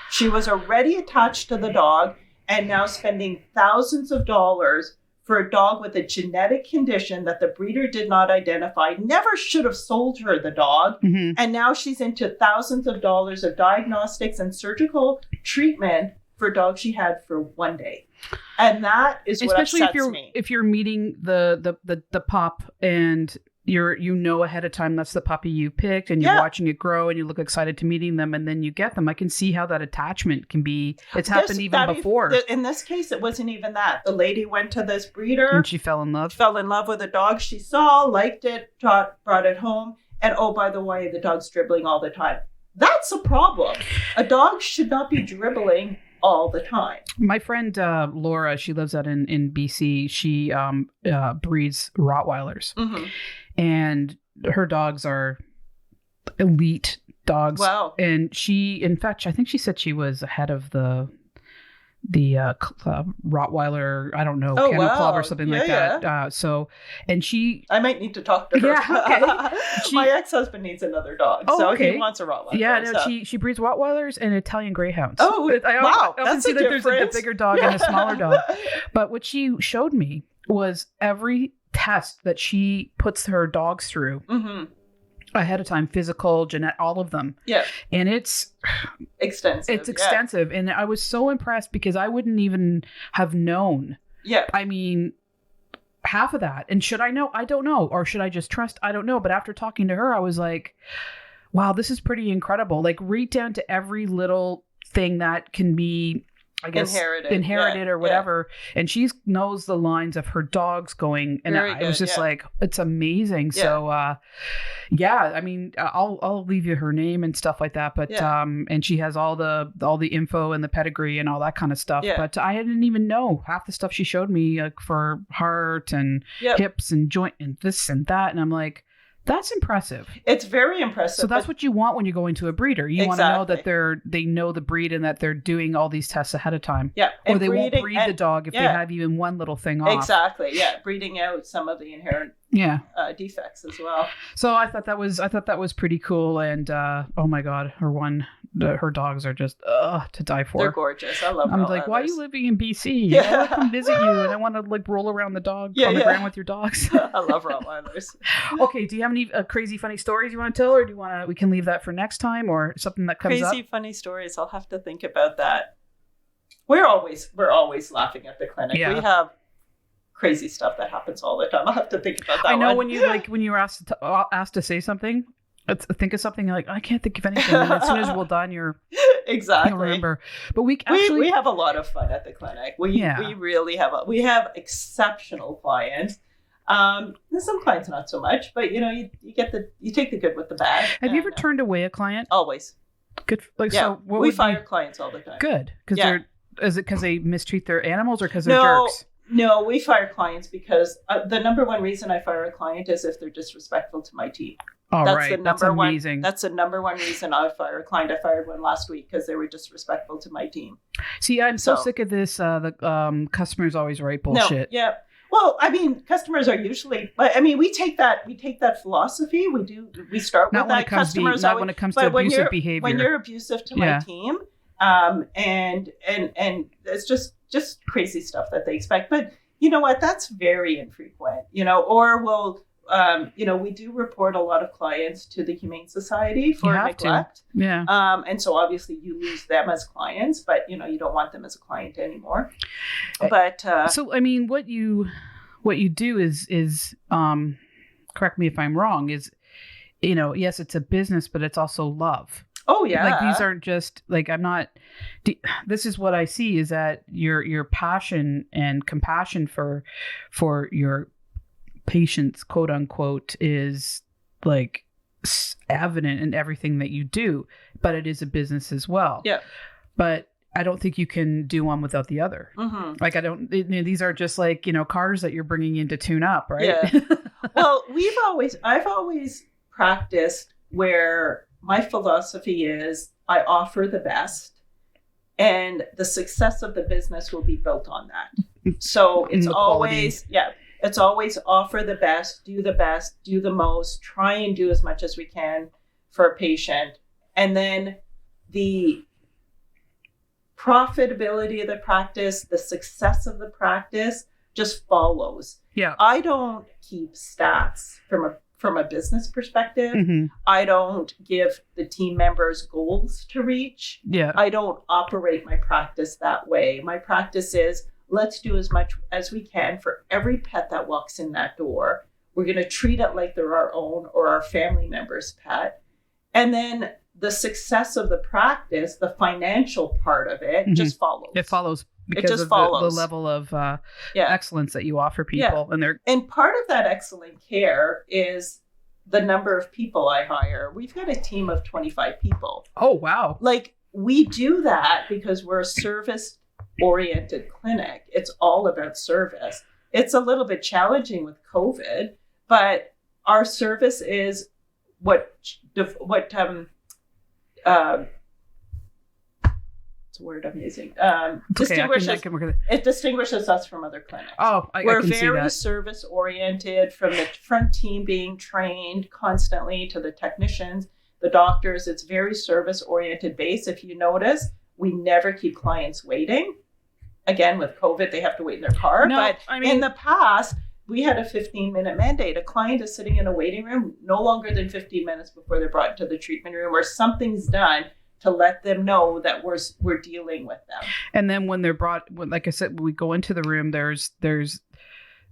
She was already attached to the dog and now spending thousands of dollars for a dog with a genetic condition that the breeder did not identify, never should have sold her the dog. And now she's into thousands of dollars of diagnostics and surgical treatment for a dog she had for 1 day. And that is what upsets me. If you're meeting the pup and you ahead of time that's the puppy you picked and you're watching it grow and you look excited to meeting them and then you get them. I can see how that attachment can be. It's happened even before. In this case, it wasn't even that. The lady went to this breeder. And she fell in love. Fell in love with a dog she saw, liked it, brought it home. And oh, by the way, the dog's dribbling all the time. That's a problem. A dog should not be dribbling all the time. My friend Laura, she lives out in BC. She breeds Rottweilers. And her dogs are elite dogs. Wow. And she, in fact, I think she said she was ahead of the Rottweiler, I don't know, Kennel Club or something like that. And she... I might need to talk to her. Yeah, okay. My ex-husband needs another dog, so he wants a Rottweiler. Yeah, no, she breeds Rottweilers and Italian Greyhounds. Oh, wow. I often see that there's like a bigger dog and a smaller dog. But what she showed me was every test that she puts her dogs through ahead of time, physical, genetic, all of them. Yeah. And it's extensive. It's extensive. And I was so impressed because I wouldn't even have known. Yeah. I mean, half of that. And should I know? I don't know. Or should I just trust? I don't know. But after talking to her, I was like, wow, this is pretty incredible. Like, read down to every little thing that can be, I guess, inherited or whatever. Yeah. And she knows the lines of her dogs going. And I was just like, it's amazing. Yeah. So, I mean, I'll leave you her name and stuff like that. But, and she has all the info and the pedigree and all that kind of stuff. Yeah. But I didn't even know half the stuff she showed me, like for heart and hips and joint and this and that. And I'm like, that's impressive. It's very impressive. So that's what you want when you're going to a breeder. You want to know that they know the breed and that they're doing all these tests ahead of time. Yeah. Or they won't breed the dog if they have even one little thing off. Exactly. Yeah. Breeding out some of the inherent defects as well. So I thought that was pretty cool. And oh my God, her one her dogs are just to die for. They're gorgeous. I love. I'm like, why are you living in BC? Yeah. I want to come visit you, and I want to like roll around the dog on the ground with your dogs. I love Rottweilers. Okay, do you have any crazy funny stories you want to tell, or do you want to? We can leave that for next time, or something that comes up. Crazy funny stories. I'll have to think about that. We're always laughing at the clinic. Yeah. We have crazy stuff that happens all the time. I'll have to think about that. I know one. when you were asked to say something, think of something like I can't think of anything. And as soon as we're done, exactly you'll remember. But we have a lot of fun at the clinic. We really have exceptional clients. Some clients not so much, but you take the good with the bad. Have you ever turned away a client? Always. Good. Like, yeah, so what we fire clients all the time. Good, because is it because they mistreat their animals or because they're jerks? No, we fire clients because the number one reason I fire a client is if they're disrespectful to my team. Oh, that's right. The number That's amazing. That's the number one reason I fire a client. I fired one last week because they were disrespectful to my team. See, I'm so sick of this. The customers always write bullshit. No, yeah. Well, I mean, customers are usually. I mean, we take that philosophy. We start with that. Customers not when it comes to abusive behavior. When you're abusive to my team, and it's just crazy stuff that they expect. But you know what? That's very infrequent. Or we'll. We do report a lot of clients to the Humane Society for neglect. Yeah. And so obviously you lose them as clients, but you don't want them as a client anymore. But so I mean, what you do is correct me if I'm wrong, is yes, it's a business, but it's also love. Oh yeah. Like these aren't just like this is what I see is that your passion and compassion for your patients, quote unquote, is like evident in everything that you do, but it is a business as well. Yeah. But I don't think you can do one without the other. Mm-hmm. Like these are just like, cars that you're bringing in to tune up, right? Yeah. Well, I've always practiced where my philosophy is I offer the best and the success of the business will be built on that. So it's always, it's always offer the best, do the most, try and do as much as we can for a patient. And then the profitability of the practice, the success of the practice just follows. Yeah. I don't keep stats from a business perspective. Mm-hmm. I don't give the team members goals to reach. Yeah. I don't operate my practice that way. My practice is let's do as much as we can for every pet that walks in that door. We're going to treat it like they're our own or our family member's pet. And then the success of the practice, the financial part of it, just follows. It follows because of the level of excellence that you offer people. Yeah. And part of that excellent care is the number of people I hire. We've got a team of 25 people. Oh, wow. Like we do that because we're a service-oriented clinic. It's all about service. It's a little bit challenging with COVID, but our service is what's the word I'm using? It distinguishes us from other clinics. Oh, we're I can see very that. service oriented, from the front team being trained constantly to the technicians, the doctors. It's very service oriented base. If you notice, we never keep clients waiting. Again, with COVID, they have to wait in their car. In the past, we had a 15-minute mandate. A client is sitting in a waiting room no longer than 15 minutes before they're brought into the treatment room, or something's done to let them know that we're dealing with them. And then when they're brought, like I said, when we go into the room, there's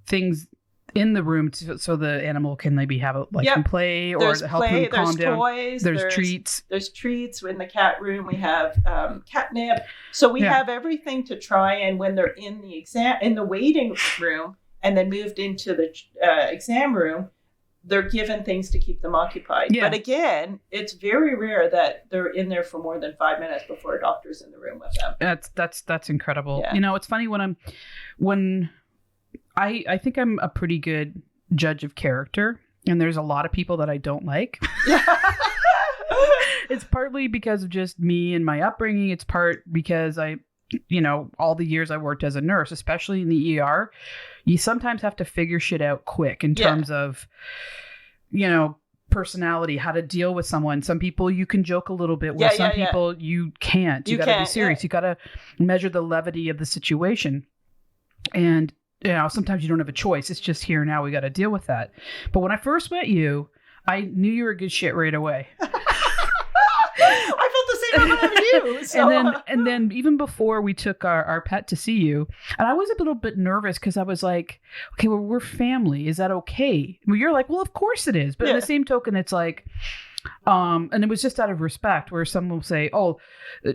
things in the room so the animal can maybe can play or help them calm down. Toys, there's treats. There's treats in the cat room. We have catnip. So we have everything to try. And when they're in the waiting room and then moved into the exam room, they're given things to keep them occupied. Yeah. But again, it's very rare that they're in there for more than 5 minutes before a doctor's in the room with them. That's incredible. Yeah. It's funny when I think I'm a pretty good judge of character, and there's a lot of people that I don't like. It's partly because of just me and my upbringing. It's part because all the years I worked as a nurse, especially in the ER, you sometimes have to figure shit out quick in terms of, personality, how to deal with someone. Some people you can joke a little bit with. Some people you can't. You got to be serious. You got to measure the levity of the situation. And sometimes you don't have a choice. It's just here now. We got to deal with that. But when I first met you, I knew you were good shit right away. I felt the same about you. So. And then even before we took our pet to see you, and I was a little bit nervous because I was like, okay, well, we're family. Is that okay? Well, you're like, well, of course it is. But in the same token, it's like, and it was just out of respect where someone will say, oh,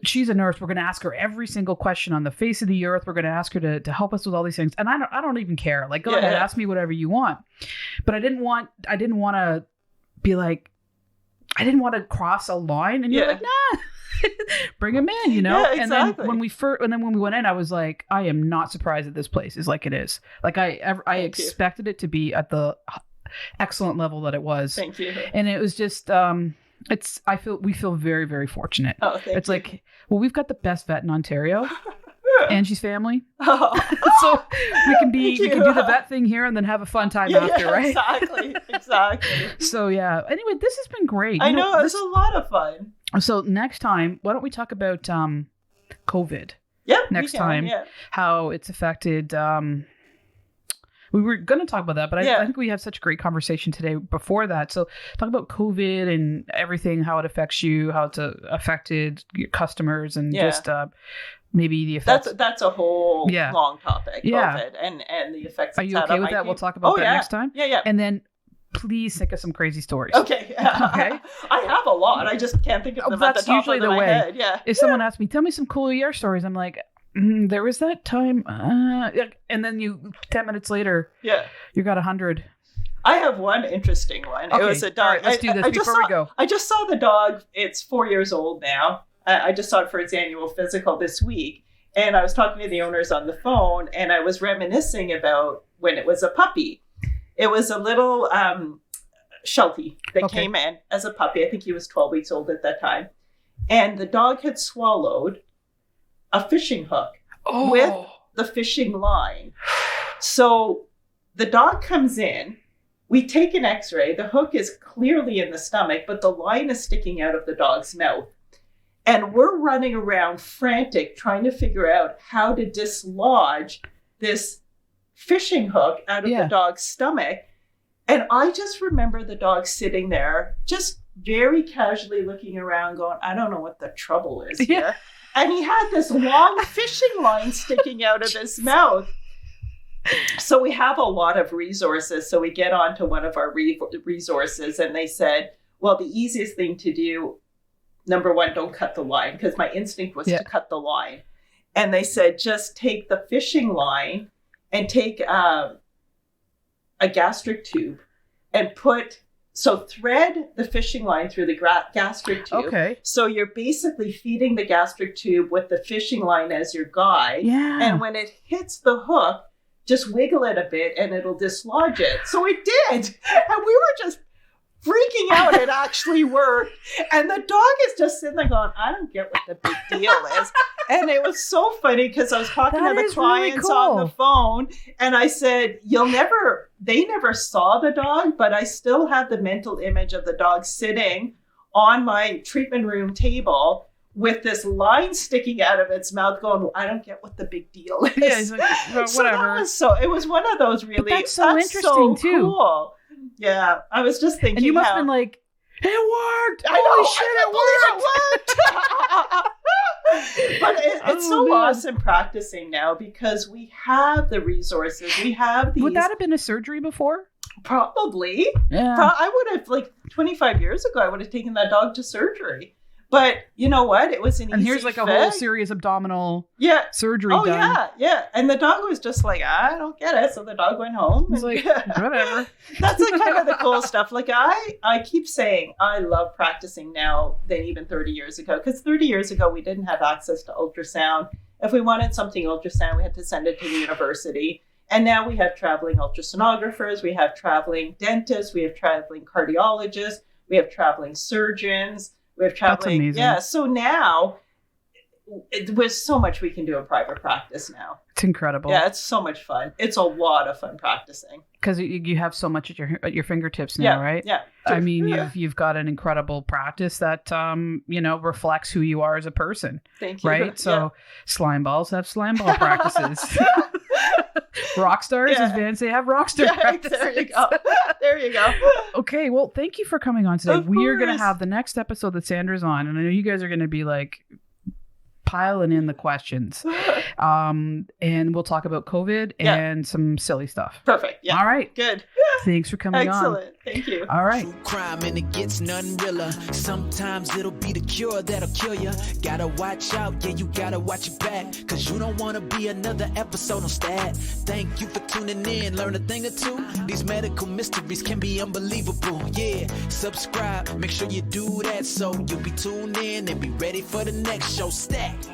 she's a nurse. We're going to ask her every single question on the face of the earth. We're going to ask her to help us with all these things. And I don't even care. Like, go ahead, ask me whatever you want. But I didn't want to be like, I didn't want to cross a line. And you're like, nah, bring him in, Yeah, exactly. And then when we went in, I was like, I am not surprised that this place is like it is. Like I expected it to be at the excellent level that it was. Thank you. And it was just, we feel very, very fortunate. Oh, thank you. Like, well, we've got the best vet in Ontario. Angie's family. Oh. So we can do the vet thing here and then have a fun time after, right? Exactly. So anyway, this has been great. I know, it's a lot of fun. So next time, why don't we talk about COVID? Yeah. Next time, how it's affected. We were going to talk about that, but I think we had such a great conversation today before that. So talk about COVID and everything, how it affects you, how it's affected your customers, and just maybe the effects. That's a whole long topic, COVID, and the effects. Are you okay with that? We'll talk about that next time. Yeah. And then please think of some crazy stories. Okay. Okay. I have a lot. I just can't think of them at the top of my head. Yeah. If someone asks me, tell me some cool ER stories, I'm like, there was that time, and then 10 minutes later, you got 100. I have one interesting one. Okay. It was a dog. All right, let's do this before we go. I just saw the dog. It's 4 years old now. I just saw it for its annual physical this week. And I was talking to the owners on the phone, and I was reminiscing about when it was a puppy. It was a little Sheltie that came in as a puppy. I think he was 12 weeks old at that time. And the dog had swallowed a fishing hook with the fishing line. So the dog comes in. We take an x-ray. The hook is clearly in the stomach, but the line is sticking out of the dog's mouth. And we're running around frantic, trying to figure out how to dislodge this fishing hook out of the dog's stomach. And I just remember the dog sitting there, just very casually looking around, going, I don't know what the trouble is here. And he had this long fishing line sticking out of his mouth. So we have a lot of resources. So we get onto one of our resources, and they said, well, the easiest thing to do, number one, don't cut the line, because my instinct was to cut the line. And they said, just take the fishing line and take a gastric tube and thread the fishing line through the gastric tube. Okay. So you're basically feeding the gastric tube with the fishing line as your guide. Yeah. And when it hits the hook, just wiggle it a bit and it'll dislodge it. So it did. And we were just freaking out. It actually worked. And the dog is just sitting there going, I don't get what the big deal is. And it was so funny because I was talking to the clients on the phone, and I said, they never saw the dog, but I still have the mental image of the dog sitting on my treatment room table with this line sticking out of its mouth going, I don't get what the big deal is. Yeah, he's like, well, whatever. So it was one of those really, but that's so interesting too. Cool. Yeah, I was just thinking. And you must have been like, it worked! I can't believe it worked! But it's so awesome practicing now because we have the resources. We have these. Would that have been a surgery before? Probably. Yeah. I would have, 25 years ago, I would have taken that dog to surgery. But you know what? It was an easy And here's a whole serious abdominal surgery done. Oh, yeah. And the dog was just like, I don't get it. So the dog went home. He's like, whatever. That's kind of the cool stuff. Like, I keep saying I love practicing now than even 30 years ago. Because 30 years ago, we didn't have access to ultrasound. If we wanted something ultrasound, we had to send it to the university. And now we have traveling ultrasonographers. We have traveling dentists. We have traveling cardiologists. We have traveling surgeons. We have traveling. That's amazing. Yeah. So now there's so much we can do in private practice now. It's incredible. Yeah, it's so much fun. It's a lot of fun practicing. Because you have so much at your fingertips now, right? Yeah. I mean, you've got an incredible practice that reflects who you are as a person. Thank you. Right? So slime balls have slime ball practices. Rock stars, as Van say, have rock star practices. There you go. There you go. Okay, well, thank you for coming on today. Of We are going to course. have the next episode that Sandra's on, and I know you guys are going to be like piling in the questions. And we'll talk about COVID and some silly stuff. Perfect. Yeah. All right. Good. Thanks for coming on. Excellent. Thank you. All right. True crime and it gets none realer. Sometimes it'll be the cure that'll kill you. Gotta watch out, yeah, you gotta watch your back. Cause you don't wanna be another episode on Stat. Thank you for tuning in, learn a thing or two. These medical mysteries can be unbelievable. Yeah, subscribe, make sure you do that so you'll be tuned in and be ready for the next show. Stat.